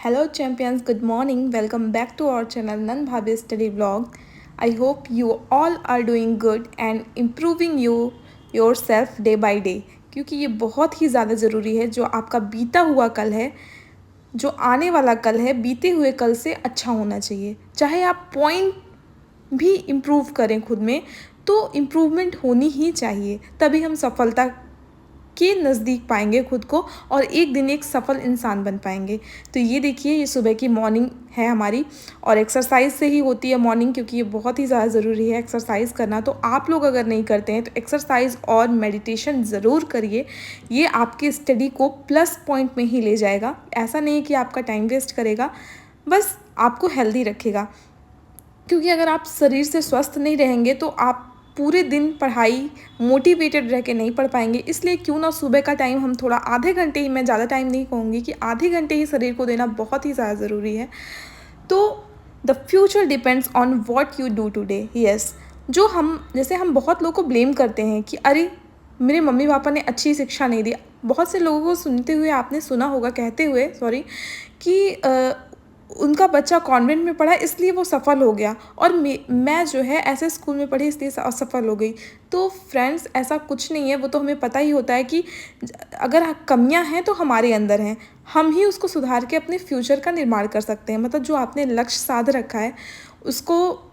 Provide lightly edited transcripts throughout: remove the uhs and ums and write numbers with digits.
Hello champions, good morning. Welcome back to our channel Nan Bhabi Study Vlog. I hope you all are doing good and improving yourself day by day. क्योंकि ये बहुत ही ज़्यादा ज़रूरी है। जो आपका बीता हुआ कल है, जो आने वाला कल है, बीते हुए कल से अच्छा होना चाहिए। चाहे आप पॉइंट भी इम्प्रूव करें खुद में, तो इम्प्रूवमेंट होनी ही चाहिए, तभी हम सफलता के नज़दीक पाएंगे खुद को और एक दिन एक सफल इंसान बन पाएंगे। तो ये देखिए, ये सुबह की मॉर्निंग है हमारी और एक्सरसाइज से ही होती है मॉर्निंग, क्योंकि ये बहुत ही ज़्यादा ज़रूरी है एक्सरसाइज करना। तो आप लोग अगर नहीं करते हैं तो एक्सरसाइज और मेडिटेशन ज़रूर करिए। ये आपके स्टडी को प्लस पॉइंट में ही ले जाएगा। ऐसा नहीं है कि आपका टाइम वेस्ट करेगा, बस आपको हेल्दी रखेगा। क्योंकि अगर आप शरीर से स्वस्थ नहीं रहेंगे तो आप पूरे दिन पढ़ाई मोटिवेटेड रह के नहीं पढ़ पाएंगे। इसलिए क्यों ना सुबह का टाइम हम थोड़ा आधे घंटे ही, मैं ज़्यादा टाइम नहीं कहूँगी, कि आधे घंटे ही शरीर को देना बहुत ही ज़्यादा ज़रूरी है। तो the future depends on what you do today. Yes, जो जैसे हम बहुत लोगों को ब्लेम करते हैं कि अरे मेरे मम्मी पापा ने अच्छी शिक्षा नहीं दी। बहुत से लोगों को सुनते हुए आपने सुना होगा, कहते हुए कि उनका बच्चा कॉन्वेंट में पढ़ा इसलिए वो सफल हो गया और मैं जो है ऐसे स्कूल में पढ़ी इसलिए असफल हो गई। तो फ्रेंड्स, ऐसा कुछ नहीं है। वो तो हमें पता ही होता है कि अगर कमियां हैं तो हमारे अंदर हैं, हम ही उसको सुधार के अपने फ्यूचर का निर्माण कर सकते हैं। मतलब जो आपने लक्ष्य साध रखा है उसको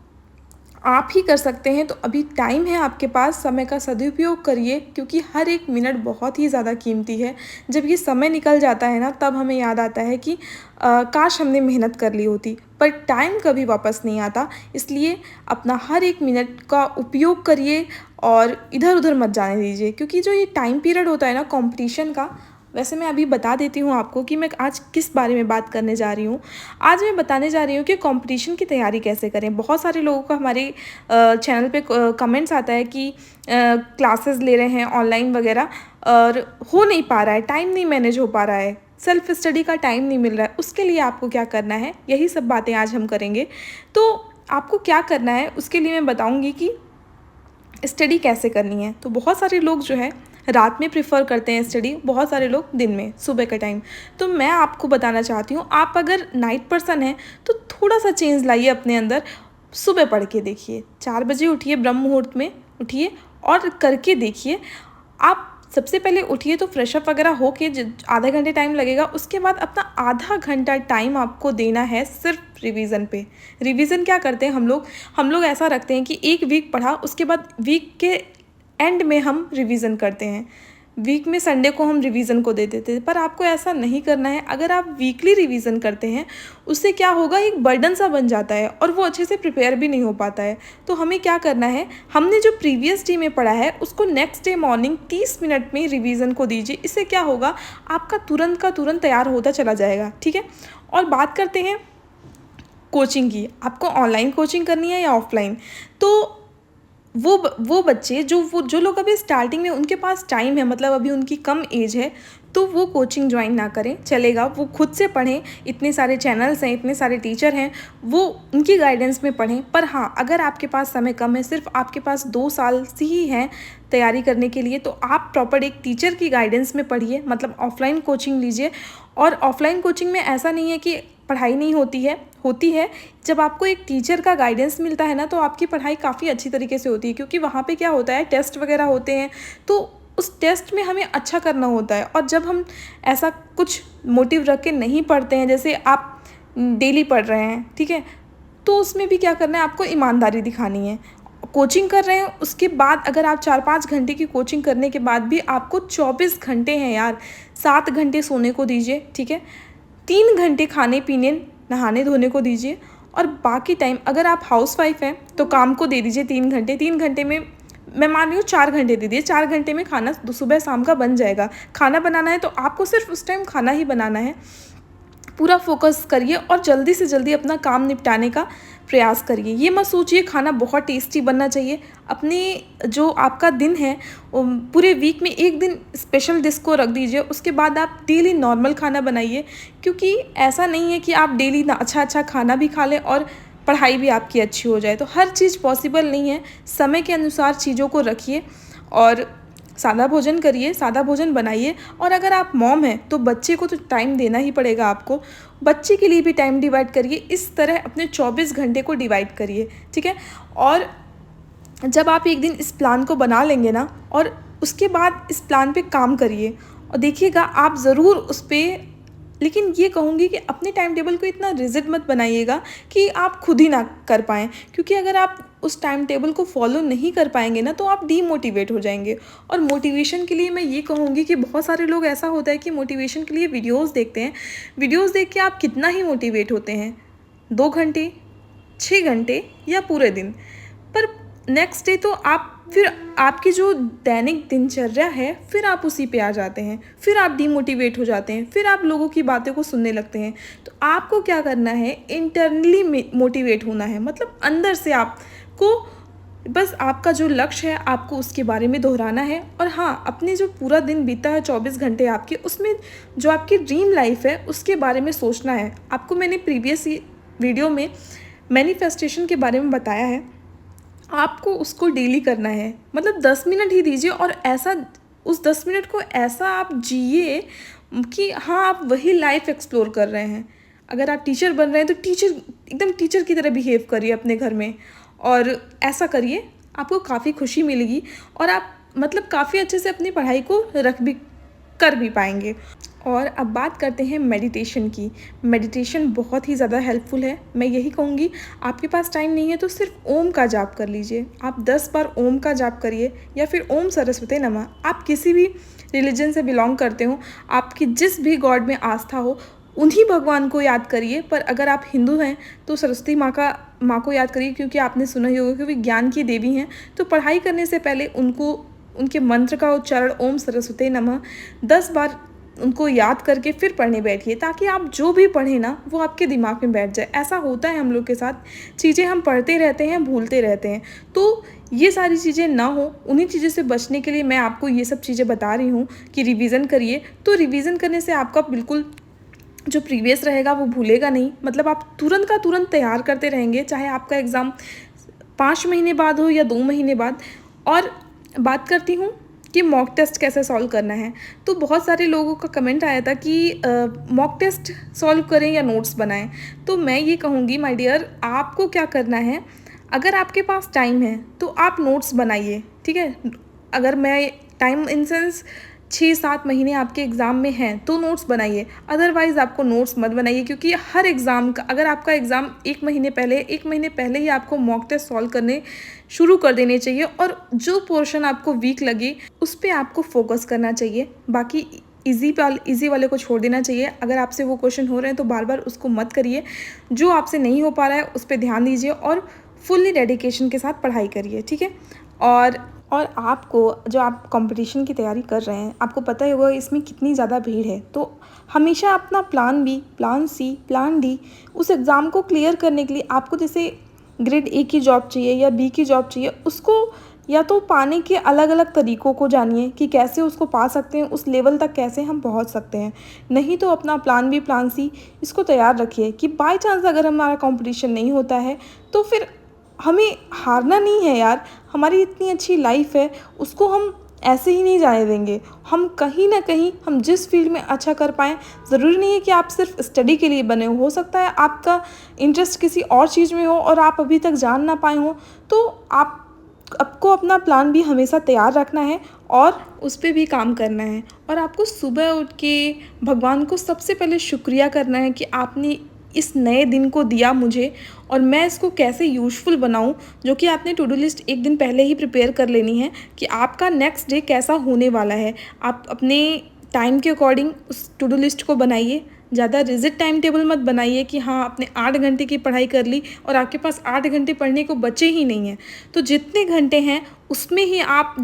आप ही कर सकते हैं। तो अभी टाइम है आपके पास, समय का सदुपयोग करिए, क्योंकि हर एक मिनट बहुत ही ज़्यादा कीमती है। जब ये समय निकल जाता है ना, तब हमें याद आता है कि काश हमने मेहनत कर ली होती। पर टाइम कभी वापस नहीं आता, इसलिए अपना हर एक मिनट का उपयोग करिए और इधर उधर मत जाने दीजिए। क्योंकि जो ये टाइम पीरियड होता है ना कंपटीशन का, वैसे मैं अभी बता देती हूँ आपको कि मैं आज किस बारे में बात करने जा रही हूँ। आज मैं बताने जा रही हूँ कि कंपटीशन की तैयारी कैसे करें। बहुत सारे लोगों का हमारे चैनल पे कमेंट्स आता है कि क्लासेस ले रहे हैं ऑनलाइन वगैरह और हो नहीं पा रहा है, टाइम नहीं मैनेज हो पा रहा है, सेल्फ स्टडी का टाइम नहीं मिल रहा है। उसके लिए आपको क्या करना है, यही सब बातें आज हम करेंगे। तो आपको क्या करना है उसके लिए मैं बताऊँगी कि स्टडी कैसे करनी है। तो बहुत सारे लोग जो है रात में प्रेफर करते हैं स्टडी, बहुत सारे लोग दिन में, सुबह का टाइम। तो मैं आपको बताना चाहती हूँ, आप अगर नाइट पर्सन हैं तो थोड़ा सा चेंज लाइए अपने अंदर। सुबह पढ़ के देखिए, 4 बजे उठिए, ब्रह्म मुहूर्त में उठिए और करके देखिए। आप सबसे पहले उठिए तो फ्रेशअप वगैरह हो के आधे घंटे टाइम लगेगा। उसके बाद अपना आधा घंटा टाइम आपको देना है सिर्फ रिवीजन पे। रिवीजन क्या करते हैं हम लोग ऐसा रखते हैं कि एक वीक पढ़ा, उसके बाद वीक के एंड में हम रिवीजन करते हैं। वीक में संडे को हम रिवीजन को दे देते हैं, पर आपको ऐसा नहीं करना है। अगर आप वीकली रिवीजन करते हैं, उससे क्या होगा, एक बर्डन सा बन जाता है और वो अच्छे से प्रिपेयर भी नहीं हो पाता है। तो हमें क्या करना है, हमने जो प्रीवियस डे में पढ़ा है उसको नेक्स्ट डे मॉर्निंग 30 मिनट में रिवीजन को दीजिए। इससे क्या होगा, आपका तुरंत का तुरंत तैयार होता चला जाएगा। ठीक है, और बात करते हैं कोचिंग की। आपको ऑनलाइन कोचिंग करनी है या ऑफलाइन। तो वो बच्चे जो लोग अभी स्टार्टिंग में उनके पास टाइम है, मतलब अभी उनकी कम एज है, तो वो कोचिंग ज्वाइन ना करें, चलेगा। वो खुद से पढ़ें, इतने सारे चैनल्स हैं, इतने सारे टीचर हैं, वो उनकी गाइडेंस में पढ़ें। पर हाँ, अगर आपके पास समय कम है, सिर्फ आपके पास 2 साल से ही है तैयारी करने के लिए, तो आप प्रॉपर एक टीचर की गाइडेंस में पढ़िए, मतलब ऑफलाइन कोचिंग लीजिए। और ऑफलाइन कोचिंग में ऐसा नहीं है कि पढ़ाई नहीं होती है। जब आपको एक टीचर का गाइडेंस मिलता है ना, तो आपकी पढ़ाई काफ़ी अच्छी तरीके से होती है। क्योंकि वहाँ पे क्या होता है, टेस्ट वगैरह होते हैं, तो उस टेस्ट में हमें अच्छा करना होता है। और जब हम ऐसा कुछ मोटिव रख के नहीं पढ़ते हैं, जैसे आप डेली पढ़ रहे हैं, ठीक है, तो उसमें भी क्या करना है, आपको ईमानदारी दिखानी है। कोचिंग कर रहे हैं, उसके बाद अगर आप 4-5 घंटे की कोचिंग करने के बाद भी आपको 24 घंटे हैं यार, 7 घंटे सोने को दीजिए, ठीक है, 3 घंटे खाने पीने नहाने धोने को दीजिए, और बाकी टाइम अगर आप हाउसवाइफ हैं तो काम को दे दीजिए 3 घंटे। 3 घंटे में मैं मान रही हूँ 4 घंटे दे दीजिए। 4 घंटे में खाना सुबह शाम का बन जाएगा। खाना बनाना है तो आपको सिर्फ उस टाइम खाना ही बनाना है। पूरा फोकस करिए और जल्दी से जल्दी अपना काम निपटाने का प्रयास करिए। ये मत सोचिए खाना बहुत टेस्टी बनना चाहिए। अपने जो आपका दिन है, पूरे वीक में एक दिन स्पेशल डिश को रख दीजिए, उसके बाद आप डेली नॉर्मल खाना बनाइए। क्योंकि ऐसा नहीं है कि आप डेली अच्छा खाना भी खा लें और पढ़ाई भी आपकी अच्छी हो जाए। तो हर चीज़ पॉसिबल नहीं है। समय के अनुसार चीज़ों को रखिए और सादा भोजन करिए, सादा भोजन बनाइए। और अगर आप मॉम हैं तो बच्चे को तो टाइम देना ही पड़ेगा आपको, बच्चे के लिए भी टाइम डिवाइड करिए। इस तरह अपने 24 घंटे को डिवाइड करिए, ठीक है। और जब आप एक दिन इस प्लान को बना लेंगे ना, और उसके बाद इस प्लान पे काम करिए और देखिएगा आप ज़रूर उस पर। लेकिन ये कहूँगी कि अपने टाइम टेबल को इतना रिजिड मत बनाइएगा कि आप खुद ही ना कर पाएँ, क्योंकि अगर आप उस टाइम टेबल को फॉलो नहीं कर पाएंगे ना तो आप डीमोटिवेट हो जाएंगे। और मोटिवेशन के लिए मैं ये कहूँगी कि बहुत सारे लोग ऐसा होता है कि मोटिवेशन के लिए वीडियोज़ देखते हैं, वीडियोज़ देख के आप कितना ही मोटिवेट होते हैं, 2 घंटे, 6 घंटे या पूरे दिन, पर नेक्स्ट डे तो आप फिर आपकी जो दैनिक दिनचर्या है फिर आप उसी पे आ जाते हैं, फिर आप डीमोटिवेट हो जाते हैं, फिर आप लोगों की बातों को सुनने लगते हैं। तो आपको क्या करना है, इंटरनली मोटिवेट होना है, मतलब अंदर से आपको बस आपका जो लक्ष्य है आपको उसके बारे में दोहराना है। और हाँ, अपने जो पूरा दिन बीता है 24 घंटे आपके, उसमें जो आपकी ड्रीम लाइफ है उसके बारे में सोचना है। आपको मैंने प्रीवियस वीडियो में मैनिफेस्टेशन के बारे में बताया है, आपको उसको डेली करना है, मतलब 10 मिनट ही दीजिए और ऐसा उस 10 मिनट को ऐसा आप जिए कि हाँ आप वही लाइफ एक्सप्लोर कर रहे हैं। अगर आप टीचर बन रहे हैं तो टीचर एकदम टीचर की तरह बिहेव करिए अपने घर में, और ऐसा करिए आपको काफ़ी खुशी मिलेगी और आप मतलब काफ़ी अच्छे से अपनी पढ़ाई को कर भी पाएंगे। और अब बात करते हैं मेडिटेशन की। मेडिटेशन बहुत ही ज़्यादा हेल्पफुल है। मैं यही कहूँगी, आपके पास टाइम नहीं है तो सिर्फ ओम का जाप कर लीजिए। आप 10 बार ओम का जाप करिए, या फिर ओम सरस्वती नमः। आप किसी भी रिलीजन से बिलोंग करते हो, आपकी जिस भी गॉड में आस्था हो, उन्हीं भगवान को याद करिए। पर अगर आप हिंदू हैं तो सरस्वती माँ को याद करिए, क्योंकि आपने सुना ही होगा कि वे ज्ञान की देवी हैं। तो पढ़ाई करने से पहले उनके मंत्र का उच्चारण ओम सरस्वती नमः 10 बार उनको याद करके फिर पढ़ने बैठिए, ताकि आप जो भी पढ़ें ना वो आपके दिमाग में बैठ जाए। ऐसा होता है हम लोग के साथ, चीज़ें हम पढ़ते रहते हैं, भूलते रहते हैं। तो ये सारी चीज़ें ना हो, उन्हीं चीज़ों से बचने के लिए मैं आपको ये सब चीज़ें बता रही हूँ कि रिवीजन करिए। तो रिवीजन करने से आपका बिल्कुल जो प्रीवियस रहेगा वो भूलेगा नहीं, मतलब आप तुरंत का तुरंत तैयार करते रहेंगे, चाहे आपका एग्ज़ाम 5 महीने बाद हो या 2 महीने बाद। और बात करती हूँ कि मॉक टेस्ट कैसे सॉल्व करना है। तो बहुत सारे लोगों का कमेंट आया था कि मॉक टेस्ट सॉल्व करें या नोट्स बनाएं। तो मैं ये कहूँगी माय डियर, आपको क्या करना है, अगर आपके पास टाइम है तो आप नोट्स बनाइए, ठीक है। अगर मैं टाइम इन सेंस 6-7 महीने आपके एग्ज़ाम में हैं तो नोट्स बनाइए, अदरवाइज़ आपको नोट्स मत बनाइए। क्योंकि हर एग्ज़ाम का, अगर आपका एग्ज़ाम 1 महीने पहले ही आपको मॉक टेस्ट सॉल्व करने शुरू कर देने चाहिए, और जो पोर्शन आपको वीक लगे उस पर आपको फोकस करना चाहिए। बाकी इजी वाले को छोड़ देना चाहिए। अगर आपसे वो क्वेश्चन हो रहे हैं तो बार बार उसको मत करिए, जो आपसे नहीं हो पा रहा है उस पर ध्यान दीजिए और फुल्ली डेडिकेशन के साथ पढ़ाई करिए, ठीक है। और आपको, जो आप कंपटीशन की तैयारी कर रहे हैं, आपको पता ही होगा इसमें कितनी ज़्यादा भीड़ है। तो हमेशा अपना plan B, plan C, plan D, उस एग्ज़ाम को क्लियर करने के लिए आपको, जैसे ग्रेड ए की जॉब चाहिए या बी की जॉब चाहिए, उसको या तो पाने के अलग अलग तरीक़ों को जानिए कि कैसे उसको पा सकते हैं, उस लेवल तक कैसे हम पहुंच सकते हैं। नहीं तो अपना प्लान बी, प्लान सी इसको तैयार रखिए कि बाय चांस अगर हमारा कंपटीशन नहीं होता है तो फिर हमें हारना नहीं है यार। हमारी इतनी अच्छी लाइफ है, उसको हम ऐसे ही नहीं जाने देंगे। हम कहीं ना कहीं, हम जिस फील्ड में अच्छा कर पाएँ, ज़रूरी नहीं है कि आप सिर्फ स्टडी के लिए बने हो सकता है आपका इंटरेस्ट किसी और चीज़ में हो और आप अभी तक जान ना पाए हो। तो आपको अपना प्लान भी हमेशा तैयार रखना है और उस पर भी काम करना है। और आपको सुबह उठ के भगवान को सबसे पहले शुक्रिया करना है कि आपने इस नए दिन को दिया मुझे, और मैं इसको कैसे यूज़फुल बनाऊं। जो कि आपने टू डू लिस्ट एक दिन पहले ही प्रिपेयर कर लेनी है कि आपका नेक्स्ट डे कैसा होने वाला है। आप अपने टाइम के अकॉर्डिंग उस टू डू लिस्ट को बनाइए। ज़्यादा रिजिड टाइम टेबल मत बनाइए कि हाँ आपने 8 घंटे की पढ़ाई कर ली और आपके पास 8 घंटे पढ़ने को बचे ही नहीं हैं। तो जितने घंटे हैं उसमें ही आप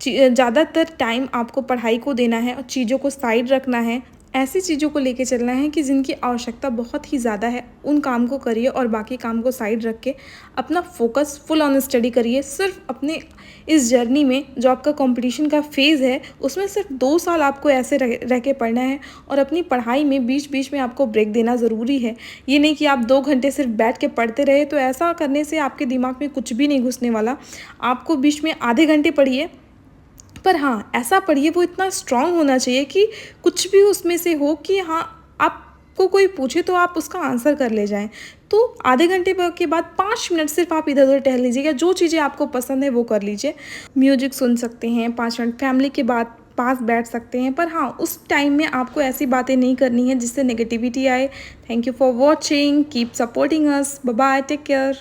ज़्यादातर टाइम आपको पढ़ाई को देना है और चीज़ों को साइड रखना है। ऐसी चीज़ों को लेके चलना है कि जिनकी आवश्यकता बहुत ही ज़्यादा है, उन काम को करिए और बाकी काम को साइड रख के अपना फोकस फुल ऑन स्टडी करिए। सिर्फ अपने इस जर्नी में, जो आपका कंपटीशन का फेज़ है, उसमें सिर्फ 2 साल आपको ऐसे रह के पढ़ना है और अपनी पढ़ाई में बीच बीच में आपको ब्रेक देना ज़रूरी है। ये नहीं कि आप 2 घंटे सिर्फ बैठ के पढ़ते रहे, तो ऐसा करने से आपके दिमाग में कुछ भी नहीं घुसने वाला। आपको बीच में आधे घंटे पढ़िए, पर हाँ, ऐसा पढ़िए वो इतना स्ट्रॉन्ग होना चाहिए कि कुछ भी उसमें से हो कि हाँ, आपको कोई पूछे तो आप उसका आंसर कर ले जाएँ। तो आधे घंटे के बाद 5 मिनट सिर्फ आप इधर-उधर टहल लीजिएगा, जो चीज़ें आपको पसंद है वो कर लीजिए। म्यूज़िक सुन सकते हैं, 5 मिनट फैमिली के बाद पास बैठ सकते हैं, पर हाँ, उस टाइम में आपको ऐसी बातें नहीं करनी है जिससे नेगेटिविटी आए। Thank you for watching, keep supporting us, bye bye, take care.